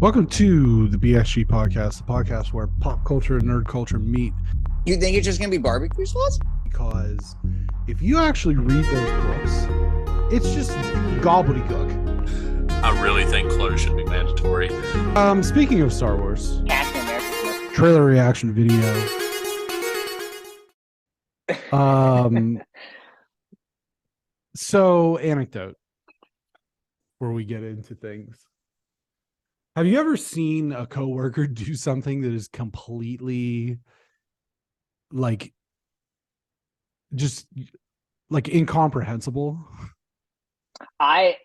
Welcome to the BXG Podcast, the podcast where pop culture and nerd culture meet. You think it's just going to be barbecue sauce? Because if you actually read those books, it's just gobbledygook. I really think clothes should be mandatory. Speaking of Star Wars, Captain America. trailer reaction video. So anecdote before we get into things. Have you ever seen a coworker do something that is completely just incomprehensible? I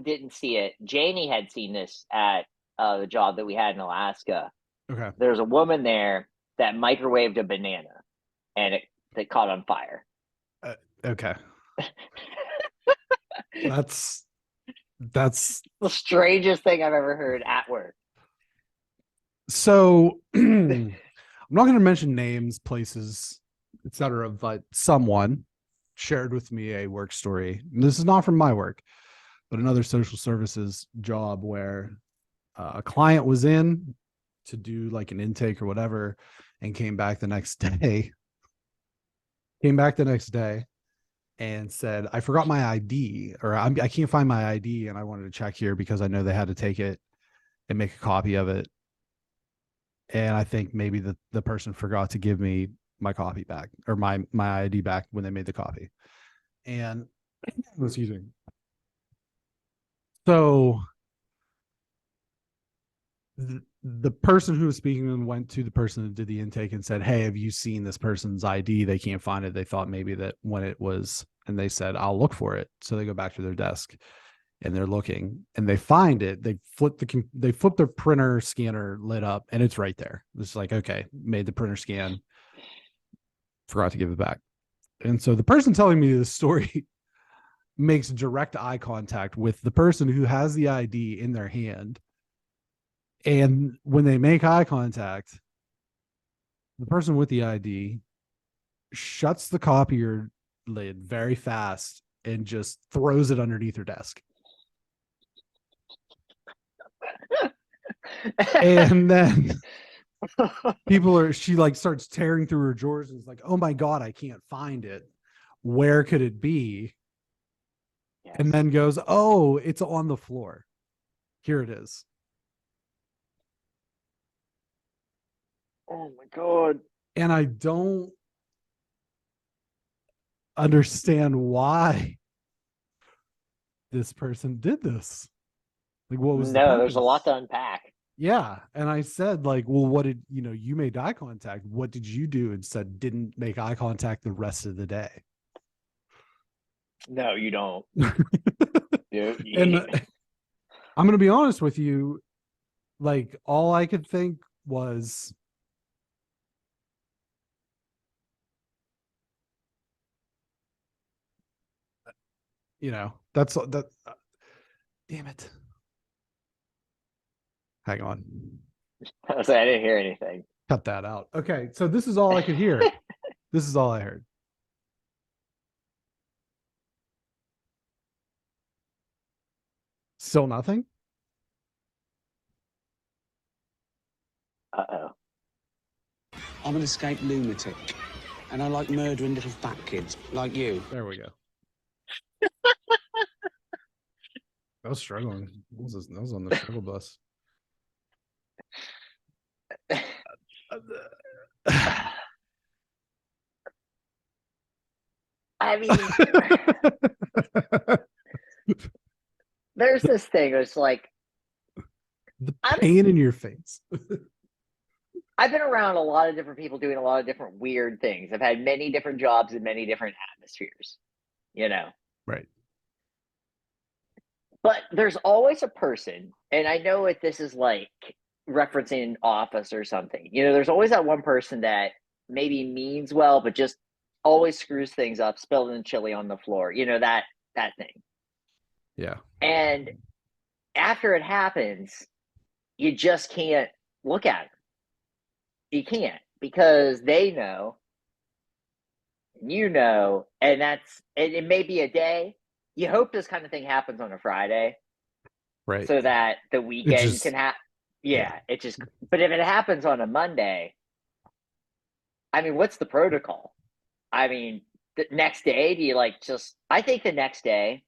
didn't see it. Janie had seen this at the job that we had in Alaska. Okay. There's a woman there that microwaved a banana, and it caught on fire. Okay. That's the strangest thing I've ever heard at work. So I'm not going to mention names, places, etc., but someone shared with me a work story. This is not from my work, but another social services job where a client was in to do like an intake or whatever and came back the next day and said, I forgot my ID, or I can't find my ID, and I wanted to check here because I know they had to take it and make a copy of it. And I think maybe the person forgot to give me my copy back, or my ID back when they made the copy. And excuse me. So the person who was speaking went to the person that did the intake and said, hey, have you seen this person's ID? They can't find it. They thought maybe that when it was, and they said, I'll look for it. So they go back to their desk and they're looking and they find it. They flip their printer scanner lid up and it's right there. It's like, okay, made the printer scan, forgot to give it back. And so the person telling me this story makes direct eye contact with the person who has the ID in their hand. And when they make eye contact, the person with the ID shuts the copier lid very fast and just throws it underneath her desk. And then she like starts tearing through her drawers and is like, oh my God, I can't find it. Where could it be? Yes. And then goes, oh, it's on the floor. Here it is. Oh my God. And I don't understand why this person did this. Like, what was there's a lot to unpack. Yeah. And I said, like, well, what did you made eye contact? What did you do? And said, didn't make eye contact the rest of the day. No, you don't. And I'm going to be honest with you. Like, all I could think was, that's that. Damn it. Hang on. I didn't hear anything. Cut that out. Okay. So this is all I could hear. This is all I heard. Still nothing? Uh-oh. I'm an escaped lunatic, and I like murdering little fat kids like you. There we go. I was struggling. That was on the struggle bus. I mean, there's this thing. It's like the pain in your face. I've been around a lot of different people doing a lot of different weird things. I've had many different jobs in many different atmospheres, Right. But there's always a person, and I know if this is like referencing Office or something, there's always that one person that maybe means well, but just always screws things up, spilling chili on the floor, that thing. Yeah. And after it happens, you just can't look at them. You can't, because they know, and it may be a day. You hope this kind of thing happens on a Friday, right? So that the weekend can happen. Yeah, it just. But if it happens on a Monday, I mean, what's the protocol? I mean, the next day, do you like just? I think the next day,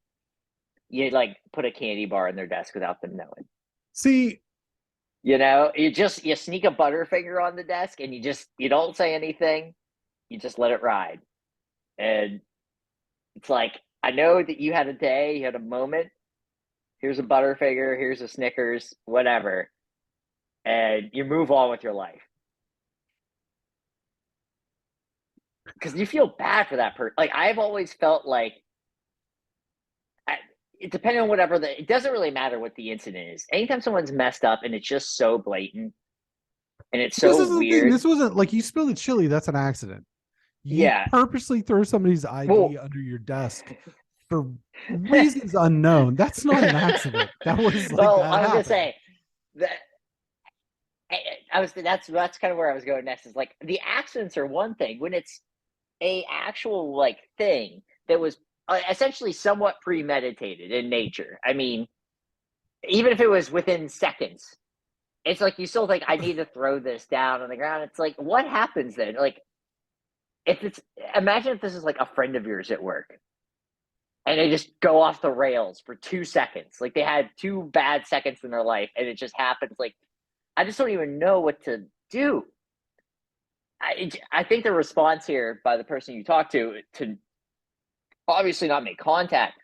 you like put a candy bar in their desk without them knowing. See, You know, you sneak a Butterfinger on the desk, and you don't say anything. You just let it ride, and it's like, I know that you had a day, you had a moment. Here's a Butterfinger, here's a Snickers, whatever, and you move on with your life. Because you feel bad for that person. Like, I've always felt like, it depending on whatever it doesn't really matter what the incident is. Anytime someone's messed up and it's just so blatant and it's this so is the weird. thing. This wasn't like you spilled the chili. That's an accident. You Yeah. purposely throw somebody's ID under your desk for reasons unknown. That's not an accident. That was like that I was gonna happened. say that. That's kind of where I was going next. Is like, the accidents are one thing when it's a actual like thing that was essentially somewhat premeditated in nature. I mean, even if it was within seconds, it's like you still think, I need to throw this down on the ground. It's like, what happens then? Like, imagine if this is like a friend of yours at work and they just go off the rails for 2 seconds. Like, they had 2 bad seconds in their life and it just happens. Like, I just don't even know what to do. I think the response here by the person you talked to obviously not make contact.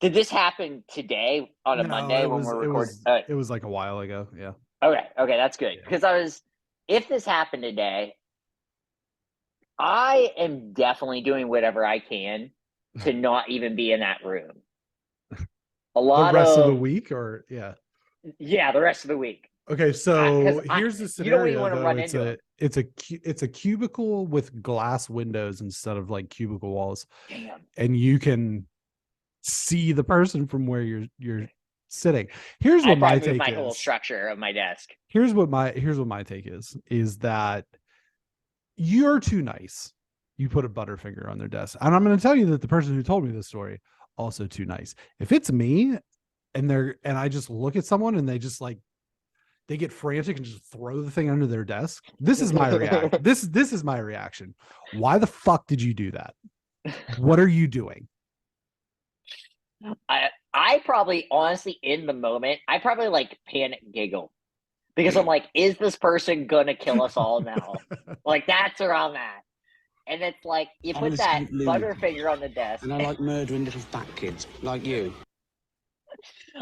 Did this happen today on a Monday when we're recording? It was like a while ago. Yeah. Okay, that's good. Because if this happened today, I am definitely doing whatever I can to not even be in that room. The rest of the week, or yeah, the rest of the week. Okay, so here's the scenario. You don't even want to run into it. It's a cubicle with glass windows instead of like cubicle walls. Damn. And you can see the person from where you're sitting. Here's what my take is. My whole structure of my desk. Here's what my take is that you're too nice. You put a Butterfinger on their desk. And I'm going to tell you that the person who told me this story also too nice. If it's me and I just look at someone and they just like, they get frantic and just throw the thing under their desk. This is my reaction. This is my reaction. Why the fuck did you do that? What are you doing? I probably, honestly, in the moment, I probably like panic giggle because I'm like, is this person gonna kill us all now? Like, that's where I'm at. And it's like, you put that Butterfinger on the desk. And I like murdering little fat kids like you.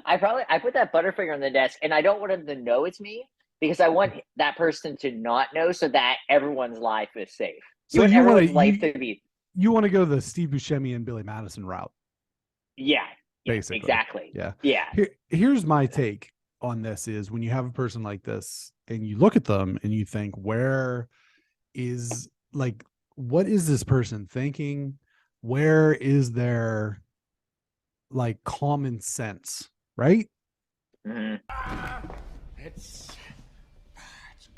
I put that Butterfinger on the desk, and I don't want them to know it's me because I want that person to not know, so that everyone's life is safe. So you want everyone's life to be. You want to go the Steve Buscemi and Billy Madison route. Yeah, basically. Exactly. Yeah. Here's my take on this: is when you have a person like this and you look at them and you think, what is this person thinking? Where is their like common sense, right? Mm-hmm. It's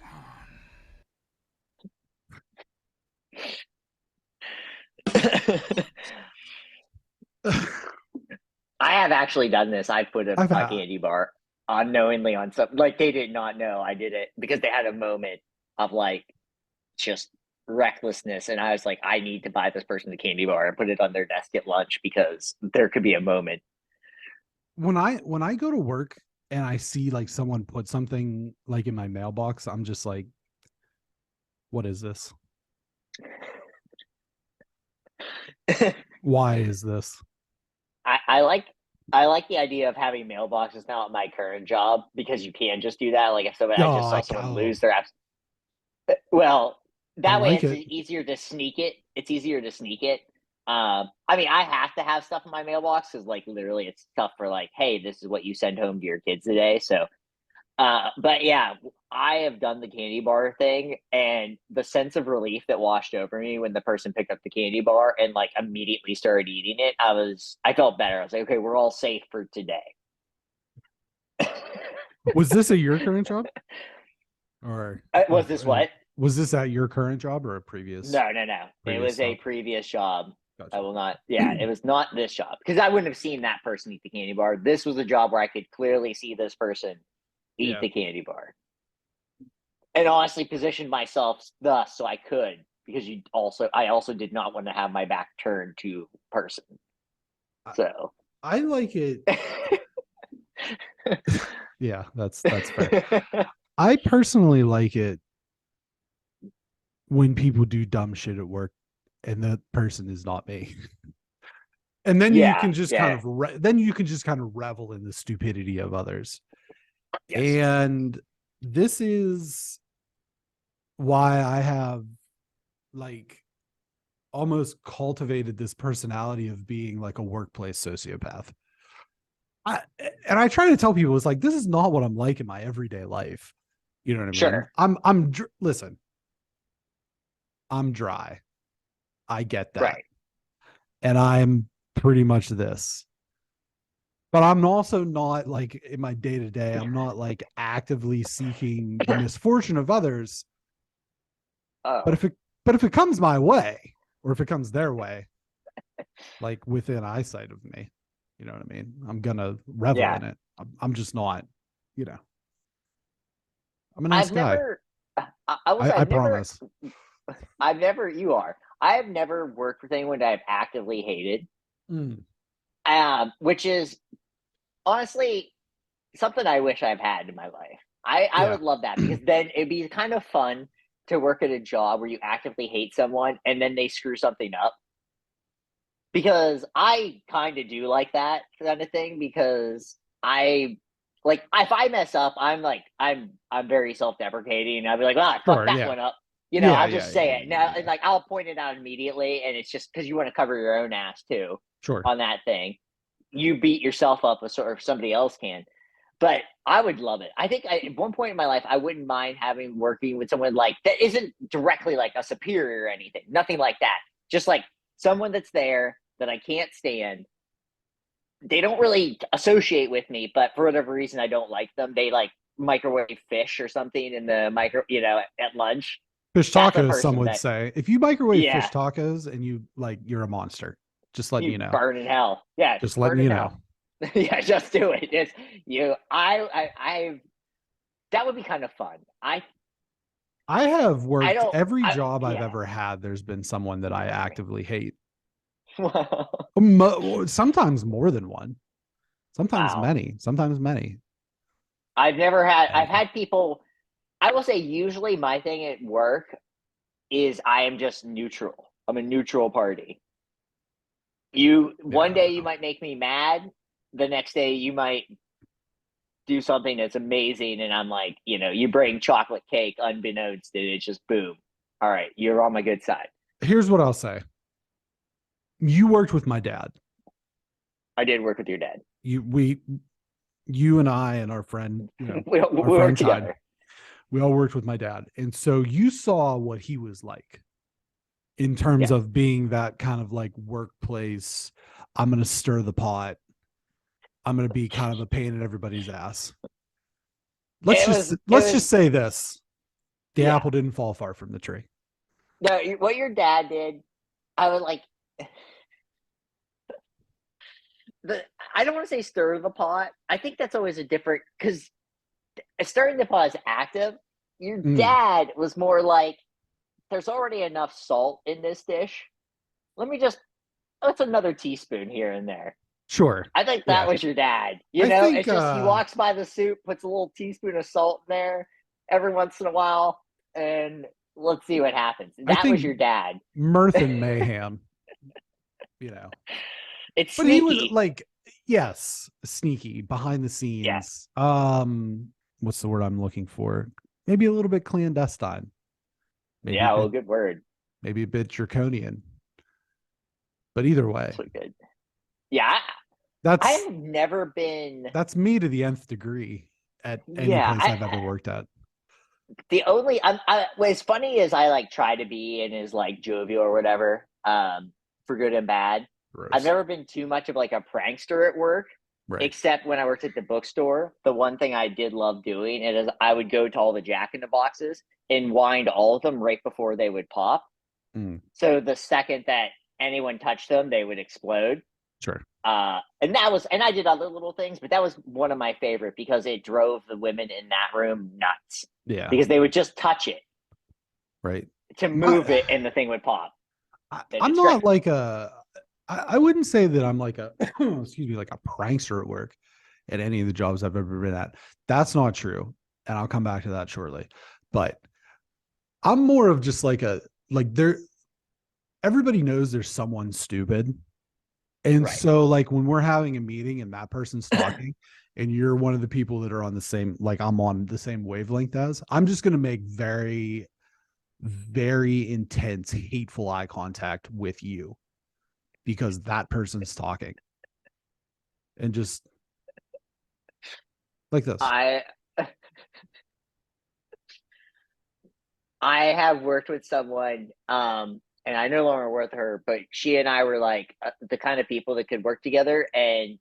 gone. I have actually done this. I put a candy bar unknowingly on something. Like, they did not know I did it because they had a moment of like just recklessness, and I was like, I need to buy this person the candy bar and put it on their desk at lunch because there could be a moment. When I go to work and I see like someone put something like in my mailbox, I'm just like, what is this? Why is this? I like the idea of having mailboxes now at my current job because you can just do that. Like, if somebody I just saw someone lose their apps. Well, that way it's easier to sneak it. It's easier to sneak it. I mean, I have to have stuff in my mailbox because, like, literally it's stuff for like, hey, this is what you send home to your kids today. So, but yeah, I have done the candy bar thing, and the sense of relief that washed over me when the person picked up the candy bar and like immediately started eating it, I felt better. I was like, okay, we're all safe for today. Was this at your current job? Or was this what? Was this at your current job or a previous? No. It was a previous job. Gotcha. I will not. Yeah, it was not this job because I wouldn't have seen that person eat the candy bar. This was a job where I could clearly see this person eat the candy bar. And honestly positioned myself thus so I could, because I also did not want to have my back turned to person. So I like it. Yeah, that's fair. I personally like it when people do dumb shit at work and that person is not me. And then you can just kind of revel in the stupidity of others. Yes. And this is why I have like almost cultivated this personality of being like a workplace sociopath. I try to tell people, it's like, this is not what I'm like in my everyday life. You know what I mean? Sure. Listen, I'm dry. I get that. Right. And I'm pretty much this. But I'm also not like in my day to day, I'm not like actively seeking the misfortune of others. But if it comes my way, or if it comes their way, like within eyesight of me, you know what I mean? I'm gonna revel in it. I'm just not, you know. I'm a nice guy. I promise. You are. I have never worked with anyone that I've actively hated. Which is honestly something I wish I've had in my life. I would love that, because then it'd be kind of fun to work at a job where you actively hate someone and then they screw something up. Because I kind of do like that kind of thing, because if I mess up, I'm very self-deprecating. I'll be like, fuck that one up. I'll just say it. Now, like, I'll point it out immediately, and it's just because you want to cover your own ass too. Sure. On that thing. You beat yourself up or somebody else can. But I would love it. I think at one point in my life, I wouldn't mind working with someone like that isn't directly like a superior or anything. Nothing like that. Just like someone that's there that I can't stand. They don't really associate with me, but for whatever reason, I don't like them. They like microwave fish or something in the at lunch. Fish tacos, some would say. If you microwave fish tacos and you're a monster. Just letting you know. Burn in hell. Yeah. Just letting you know. Yeah, just do it. It's that would be kind of fun. I have worked every job I've ever had. There's been someone that I actively hate. Sometimes more than one. Sometimes many. I've had people. I will say usually my thing at work is I am just neutral. I'm a neutral party. One day you might make me mad. The next day you might do something that's amazing, and I'm like, you bring chocolate cake unbeknownst, and it's just boom. All right, you're on my good side. Here's what I'll say. You worked with my dad. I did work with your dad. You and I and our friend, we worked together. We all worked with my dad, and so you saw what he was like. In terms of being that kind of like workplace, I'm going to stir the pot. I'm going to be kind of a pain in everybody's ass. Let's just say this. The apple didn't fall far from the tree. No, what your dad did, I was like, I don't want to say stir the pot. I think that's always a different, because stirring the pot is active. Your dad was more like, there's already enough salt in this dish. What's another teaspoon here and there? Sure. I think that was your dad. It's just he walks by the soup, puts a little teaspoon of salt in there every once in a while, and let's see what happens. That was your dad. Mirth and mayhem. It's but sneaky. He was like, yes, sneaky, behind the scenes. Yes. What's the word I'm looking for? Maybe a little bit clandestine. Maybe good word. Maybe a bit draconian. But either way. So good. Yeah. I've never been. That's me to the nth degree at any place I've ever worked at. The only what's funny is I like try to be and is like jovial or whatever, for good and bad. Gross. I've never been too much of like a prankster at work. Right. Except when I worked at the bookstore. The one thing I did love doing is I would go to all the Jack in the Boxes and wind all of them right before they would pop. So the second that anyone touched them, they would explode. Sure. And I did other little things, but that was one of my favorite because it drove the women in that room nuts. Yeah. Because they would just touch it Right. to move it and the thing would pop. I'm not like I wouldn't say that I'm like a, excuse me, like a prankster at work at any of the jobs I've ever been at. That's not true. And I'll come back to that shortly. But I'm more of just like everybody knows there's someone stupid. And Right. so like when we're having a meeting and that person's talking and you're one of the people that are on the same, like I'm on the same wavelength as, I'm just going to make very, very intense, hateful eye contact with you because that person's talking. And just like this. I have worked with someone, and I no longer work with her, but she and I were like the kind of people that could work together, and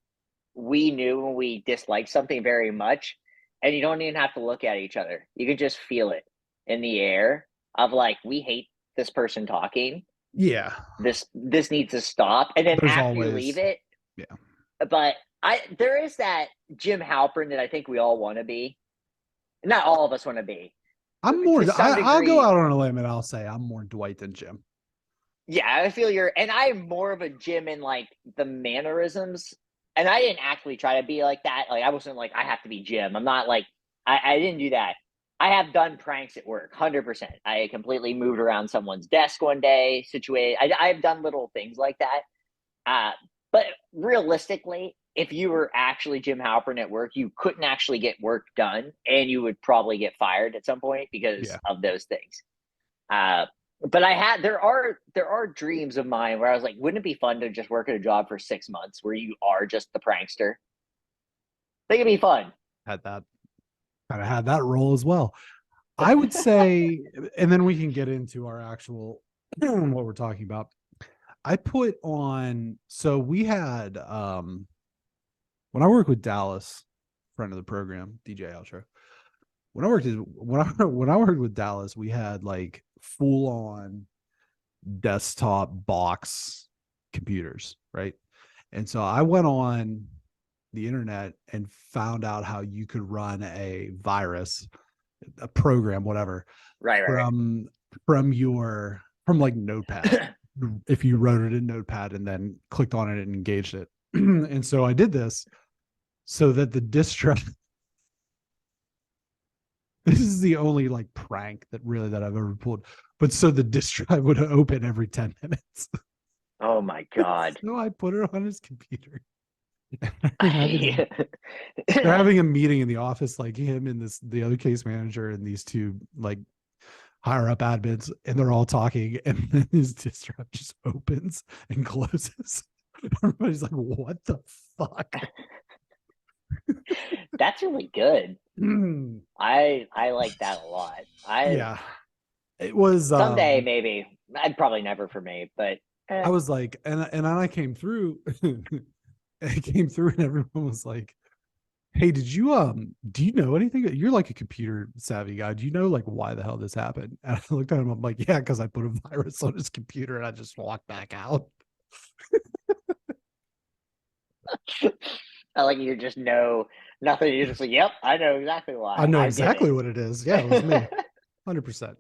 we knew when we disliked something very much, and you don't even have to look at each other. You can just feel it in the air of like, we hate this person talking. Yeah. This needs to stop. And then There's after you always- leave it. Yeah. But there is that Jim Halpern that I think we all want to be. Not all of us want to be. I'm more, To some I'll degree- go out on a limb and I'll say I'm more Dwight than Jim. Yeah, I feel and I'm more of a Jim in like the mannerisms. And I didn't actually try to be like that. Like I wasn't like, I have to be Jim. I'm not like, I didn't do that. I have done pranks at work, 100%. I completely moved around someone's desk one day, situated. I've done little things like that. But realistically, if you were actually Jim Halpern at work, you couldn't actually get work done, and you would probably get fired at some point because of those things. But there are dreams of mine where I was like, wouldn't it be fun to just work at a job for 6 months where you are just the prankster? I think it'd be fun. Had that role as well. I would say, and then we can get into our actual what we're talking about. I put on, so we had when I worked with Dallas, friend of the program, DJ Outro. When I worked with Dallas, we had like full on desktop box computers, right? And so I went on the internet and found out how you could run a virus, a program, whatever, Right. from like Notepad. If you wrote it in Notepad and then clicked on it and engaged it. And so I did this so that the disk drive, this is the only like prank that I've ever pulled, but so the disk drive would open every 10 minutes. Oh my God. So I put it on his computer. They're having a meeting in the office, like him and the other case manager and these two like higher up admins, and they're all talking, and then his disk drive just opens and closes. Everybody's like, what the fuck? That's really good. I like that a lot. Yeah, it was someday maybe. I'd probably never for me, but I was like, and then I came through. It came through, and everyone was like, "Hey, do you know anything? You're like a computer savvy guy. Do you know like why the hell this happened?" And I looked at him. I'm like, "Yeah, because I put a virus on his computer, and I just walked back out." I like you just know nothing. You're just like, yep, I know exactly why. I know exactly what it is. Yeah, it was me. 100%.